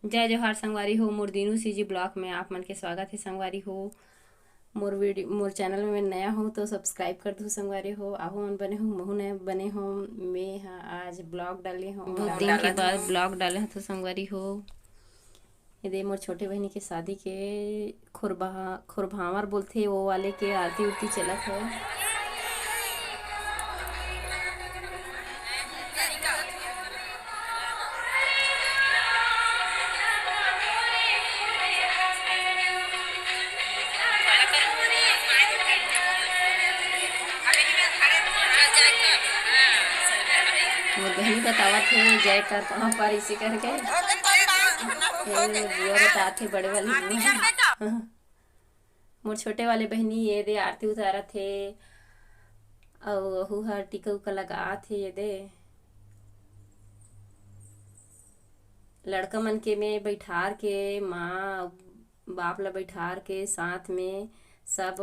जय जोहार संगवारी हो। मोर दीनू सीजी ब्लॉग में आप मन के स्वागत है संगवारी हो। मोर चैनल में नया हो तो सब्सक्राइब कर दो संगवारी हो। आहू मन बने हो महू ने बने हो। मैं हाँ आज ब्लॉग डाले हो, बहुत दिन के बाद ब्लॉग डाले हो तो संगवारी हो। ये मोर छोटे बहनी के शादी के खुरभावर बोलते वो वाले के आरती उरती चलत है। मोर बहनी बतावा थे जय कर कहाँ पर इसी करके बुआ बताते बड़े वाली बुआ। मोर छोटे वाले बहनी ये दे आरती उतारा थे और हर टीका उका लगा थे। ये दे लड़का मन के में बैठार के माँ बाप ला बैठार के साथ में सब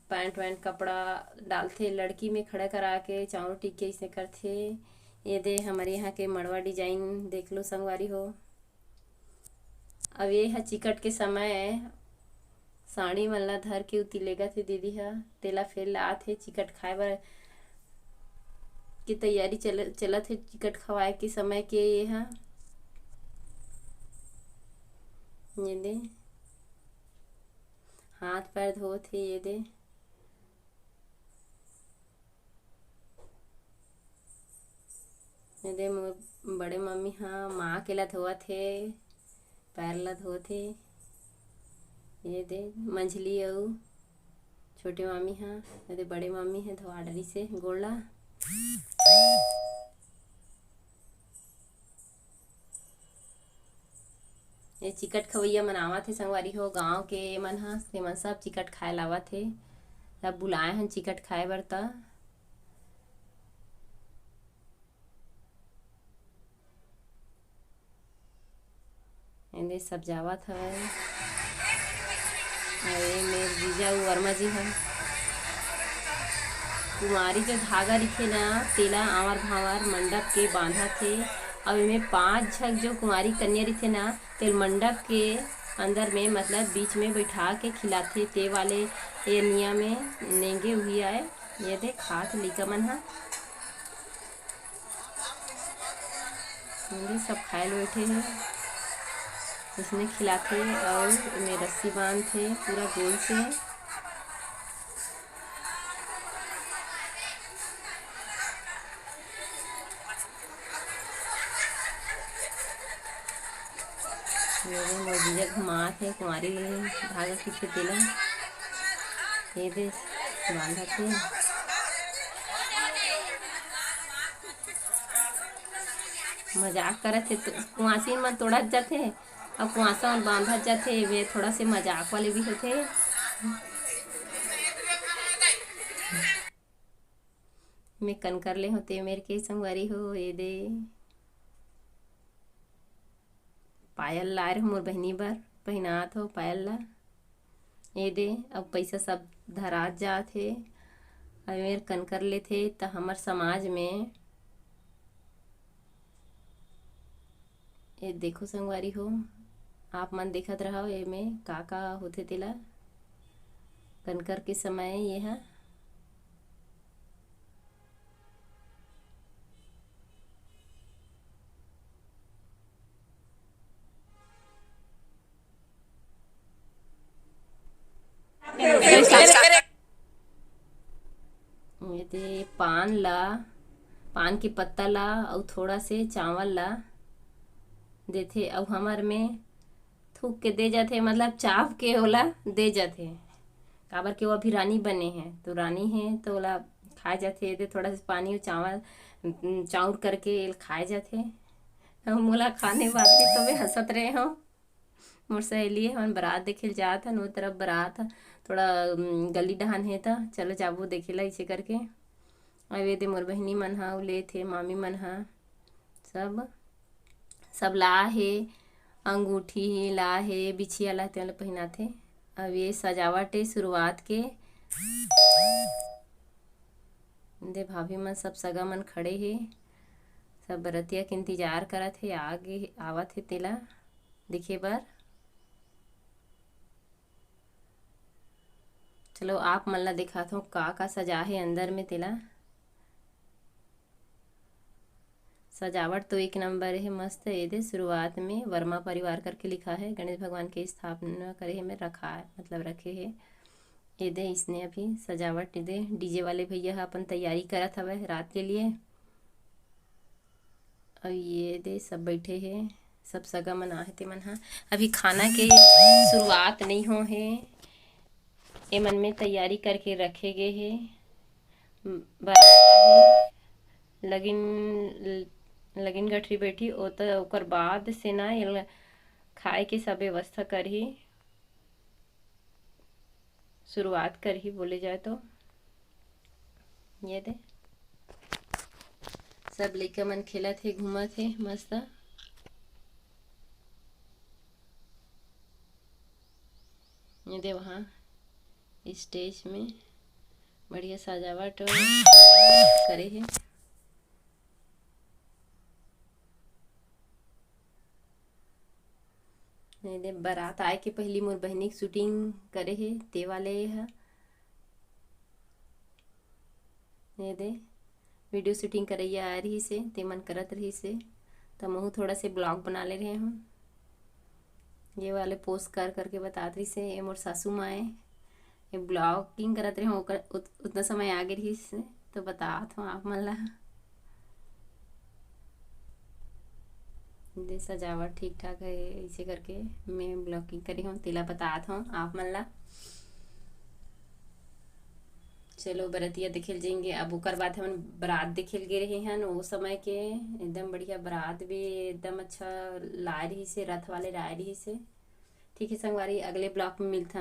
पैंट वैंट कपड़ा डालते, लड़की में खड़ा करा के चाउर टिक्के इसे करते। ये दे हमारे यहाँ के मड़वा डिजाइन देख लो संगवारी हो। अब ये है चिकट के समय साड़ी मन ला धर के उती लेगा थे दीदी हा तेला फेर ला थे चिकट खाए बर की तैयारी चलत है। चिकट खवाए के समय के ये दे हाथ पैर धोत है। ये दे बड़े मम्मी हाँ माँ के ला धोत है, पैर ला धोत है। ये दे मंझली और छोटे मामी हाँ ये बड़े मामी है धोआ डरी से गोला। ये चिकट खवैया मनावा थे संगवारी हो। गांव के मन हा ते मन सब चिकट खाए लावा थे, सब बुलाए हन चिकट खाए बर ता। सब जावत हवे। अरे मेरे जीजा वर्मा जी हैं कुमारी जो धागा रिखे ना तेला आवर भावर मंडप के बांधा थे। अब इनमें 5 झक जो कुमारी कन्या रिथे ना तेल मंडप के अंदर में मतलब बीच में बैठा के खिलाते ते वाले ये नियम में नेंगे हुई आए। ये दे खात लिका मन हा सब खाए बैठे हैं इसमें खिलाते और इन्हें रस्सी बांधते पूरा गोल से। मोर घुमा थे कुमारी धागा खींचे तेला ये दे बांधा थे। मजाक करत थे तो कुआसी मन तोड़त जाते और कुआसा मन बांधत जाते। वे थोड़ा से मजाक वाले भी होते। मैं कन कर ले होते मेरे के संगवारी हो। ये दे पायल लाए रहे मोर बहनी बर पहनात हो पायल ला। ये दे अब पैसा सब धरात जात है और मेरे कन कर ले थे तो हमार समाज में ये देखो संगवारी हो आप मन देखत रहो ये में का होते तेला कनकर के समय ये है। ये दे पान के पत्ता ला और थोड़ा से चावल ला देथे और हमार में थूक के दे जाते मतलब चाप के ओला दे जाते। काबर के वो अभी रानी बने हैं तो रानी है तो ओला खाए जाते दे थोड़ा सा पानी और चावल चाउर करके खाए जाते। मोला खाने बात के तो वे हंसत रहे हो। मोर सहेली हम बारात देखे जात हन वो तरफ बारात थोड़ा गली डहान है था चलो जाबो देखेला इसे करके। अवे दे मोर बहनी मन हा ले थे मामी मन हा सब ला है अंगूठी ला है बिछिया ला तेल पहना थे। अब ये सजावट है शुरुआत के दे भाभी मन सब सगा मन खड़े है सब बरतिया के इंतजार करत है आगे आवत है तेला। दिखे बर। चलो आप मन ला दिखात हूँ का सजा है अंदर में तेला। सजावट तो एक नंबर है, मस्त है। दे शुरुआत में वर्मा परिवार करके लिखा है, गणेश भगवान की स्थापना करे में रखा है, मतलब रखे है। ये दे इसने अभी सजावट दे डीजे वाले भैया अपन तैयारी करत हवे रात के लिए। और ये दे सब बैठे हैं, सब सगा मन आहे ते मन हा। अभी खाना के शुरुआत नहीं हो है, ए मन में तैयारी करके रखे गए है। बारात आहे, लगिन गठरी बैठी ओ तो ओकर बाद से ना ये खाए के सब व्यवस्था करही, शुरुआत करही बोले जाए तो। ये दे सब लइका मन खेलत हे, घूमत हे मस्त। ये दे वहाँ स्टेज में बढ़िया सजावट करे है। ये दे बारात आए के पहली मोर बहनी शूटिंग करे है ते वाले है। ये दे वीडियो शूटिंग करैया आ रही से, ते मन करत रही से, तो महू थोड़ा से ब्लॉग बना ले रहे हम। ये वाले पोस्ट कर करके बतात रही से, ये मोर सासू माँ है, ये ब्लॉगिंग करत रहे ओकर उतना समय आगे रही से, तो बतात हूँ आप मन ला। दे सजावट ठीक ठाक है, ऐसे करके मैं ब्लॉगिंग करी हूँ, तिला बतात हूँ आप मन ला। चलो बरतिया दिखेल जाएंगे। अब ओकर बाद हम बारात दिखेल गे रहे हैं वो समय के, एकदम बढ़िया बारात भी एकदम अच्छा ला रही से, रथ वाले ला रही से। ठीक है संगवारी, अगले ब्लॉग में मिलता।